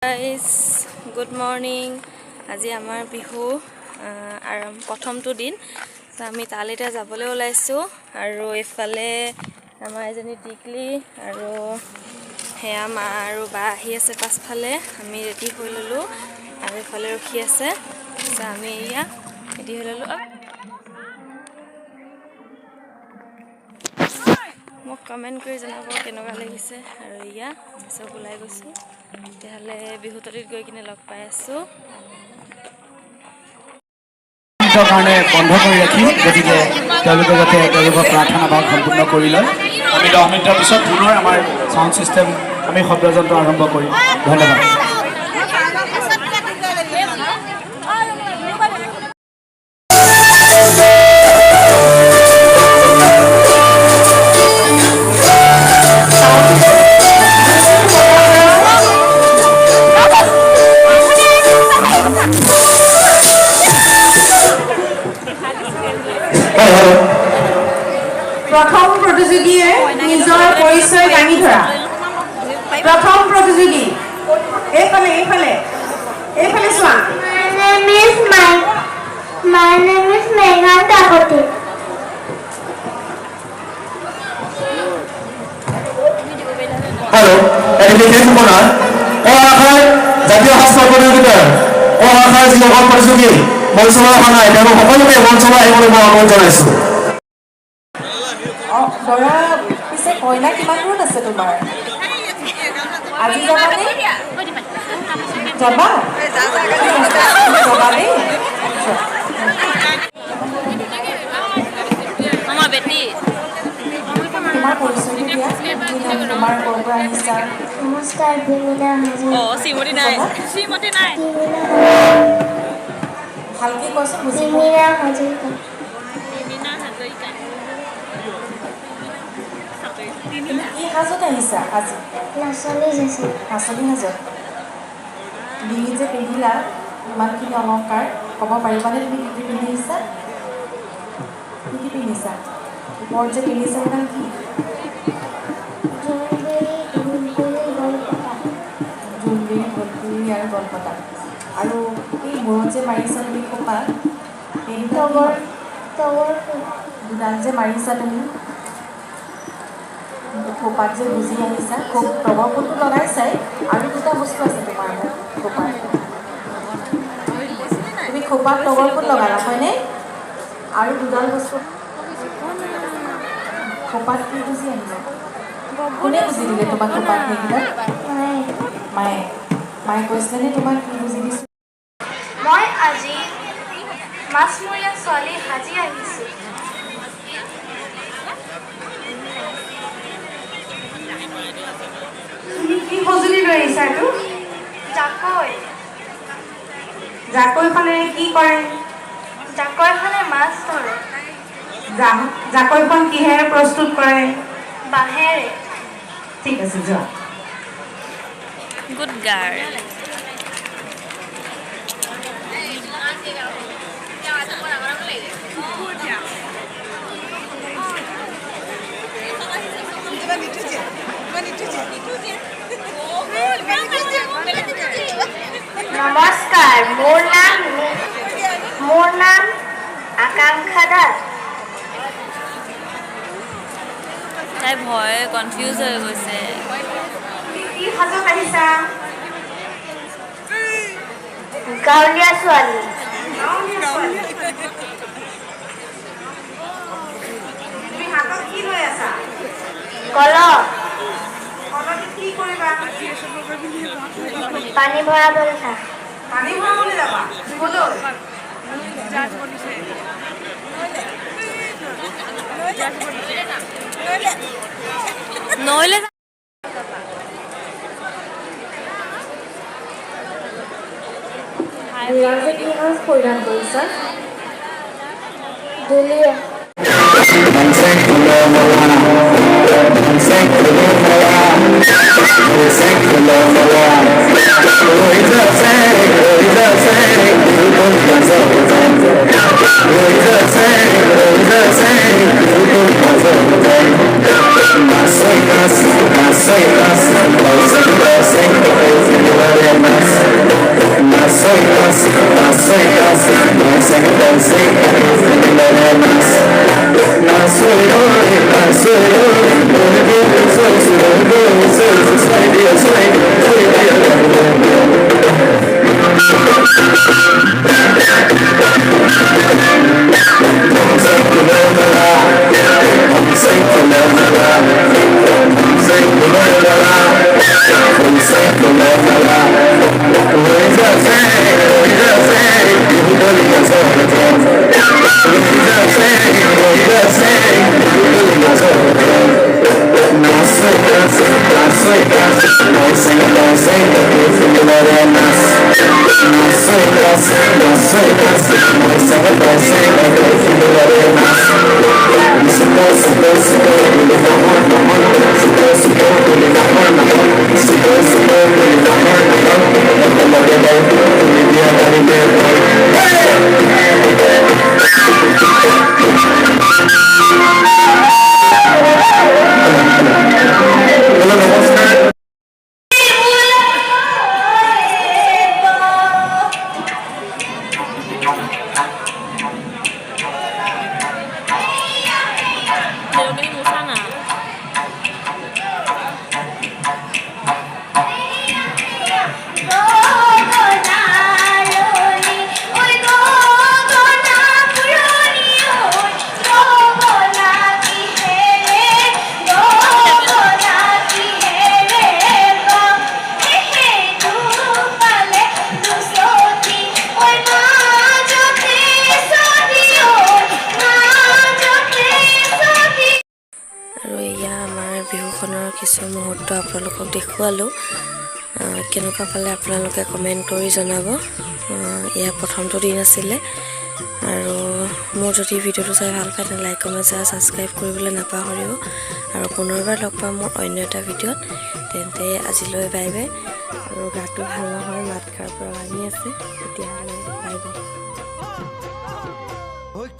Guys good morning. আজি আমাৰ বিহু প্ৰথমটো দিন, আমি তালৈ এতিয়া যাবলৈ ওলাইছোঁ। আৰু এইফালে আমাৰ এজনী টিকলি আৰু সেয়া মা আৰু বা আহি আছে পাছফালে। আমি ৰেডি হৈ ল'লোঁ আৰু এইফালে ৰখি আছে। আমি এয়া ৰেডি হৈ ল'লোঁ। মোক কমেণ্ট কৰি জনাব কেনেকুৱা লাগিছে। আৰু এয়া চব ওলাই গৈছোঁ, তেতিয়াহ'লে বিহুতলীত গৈ কিনে লগ পাই আছোঁ। কাৰণে বন্ধ কৰি ৰাখিম, গতিকে তেওঁলোকে যাতে তেওঁলোকৰ প্ৰাৰ্থনা ভাগ সম্পূৰ্ণ কৰি লয়। আমি 10 মিনিটৰ পিছত পুনৰ আমাৰ চাউণ্ড ছিষ্টেম আমি শব্দযন্ত্ৰ আৰম্ভ কৰিম। ধন্যবাদ। প্ৰথম প্ৰতিযোগীয়ে নিজৰ পৰিচয় দাঙি ধৰা। প্ৰথম প্ৰতিযোগী এইফালে এইফালে এইফালে চোৱা। My name is Meghan Takoti. Hello, education corner. অহাখাৰ জাতীয় সাজপাৰ প্ৰতিযোগিতাৰ অহাখাৰ যিসকল প্ৰতিযোগী মঞ্চলৈ অহা নাই, তেওঁলোক সকলোকে মঞ্চলৈ আহিবলৈ মই অনুৰোধ জনাইছোঁ। দৰা পিছে কইনা কিমান দূৰত আছে তোমাৰ? আজি যাবানে? যাবা? যাবা দেই। তোমাৰ পৰিচয়টো দিয়া, কি নাম তোমাৰ, ক'ৰ পৰা আহিছা? নমস্কাৰ, বিমিনা ভালকে কোৱাচোন, বুজি পোৱা। বিমিনা হাজৰিকা। তুমি কি সাজত আহিছা আজি? নাচনী আছে। নাচনী সাজত ডিঙিত যে পিন্ধিলা ইমানখিনি অলংকাৰ, ক'ব পাৰিবানে তুমি কি কি পিন্ধি আহিছা? কি কি পিন্ধিছা? ওপৰত যে পিন্ধিছা সেইডাল কি? জোনবিৰি, ঢোলবিৰি আৰু গলপতা। আৰু এই মূৰত যে মাৰিছা তুমি খোপা, দুডাল যে মাৰিছা তুমি খোপাত যে গুজি আহিছা, খুব তগৰ ফুলটো লগাইছাই, আৰু দুটা বস্তু আছে তোমাৰ খোপাত। তুমি খোপাত তগৰ ফুল লগালা হয়নে? আৰু দুডাল বস্তু খোপাত কি গুজি আহিলে? কোনে গুজি দিলে তোমাক খোপাত সেইকেইটা? মায়ে। মায়ে কৈছিলেনে তোমাক কি গুজি দিছোঁ? মই আজি মাছমৰীয়া ছোৱালী সাজি আহিছোঁ। তুমি কি সঁজুলি লৈ আহিছা এইটো? জাকৈ। জাকৈখনেৰে কি কৰে? জাকৈখনে মাছ ধৰে। জাকৈখন কিহেৰে প্ৰস্তুত কৰে? বাঁহেৰে। ঠিক আছে, যোৱা। Good girl. নমস্কাৰ, মোৰ নাম আকাংক্ষা দাস। তাই ভয় কনফিউজ হৈ গৈছে। কি সাজত আহিছা? গাঁৱলীয়া ছোৱালী। তুমি হাতত কি লৈ আছা? কলহ। কলহত কি কৰিবা? পানী ভৰাবলৈ যাম। পানী ভৰাবলৈ যাবা? ক'লৈ? নইলে বিৰাজে কি সাজ পৰিধান কৰিছা? দুলীয়া। Say us, আৰু এয়া আমাৰ বিহুখনৰ কিছু মুহূৰ্ত আপোনালোকক দেখুৱালোঁ। কেনেকুৱা পালে আপোনালোকে কমেণ্ট কৰি জনাব। এয়া প্ৰথমটো দিন আছিলে। আৰু মোৰ যদি ভিডিঅ'টো চাই ভাল পায় তেন্তে লাইক কমেণ্ট শ্বেয়াৰ ছাবস্ক্ৰাইব কৰিবলৈ নাপাহৰিব। আৰু পুনৰবাৰ লগ পাম মোৰ অন্য এটা ভিডিঅ'ত। তেন্তে আজিলৈ বাই বাই। আৰু গাটো ভাল নহয়, মাত খাৰ পৰা ভাঙি আছে। তেতিয়াহ'লে বাই বাই।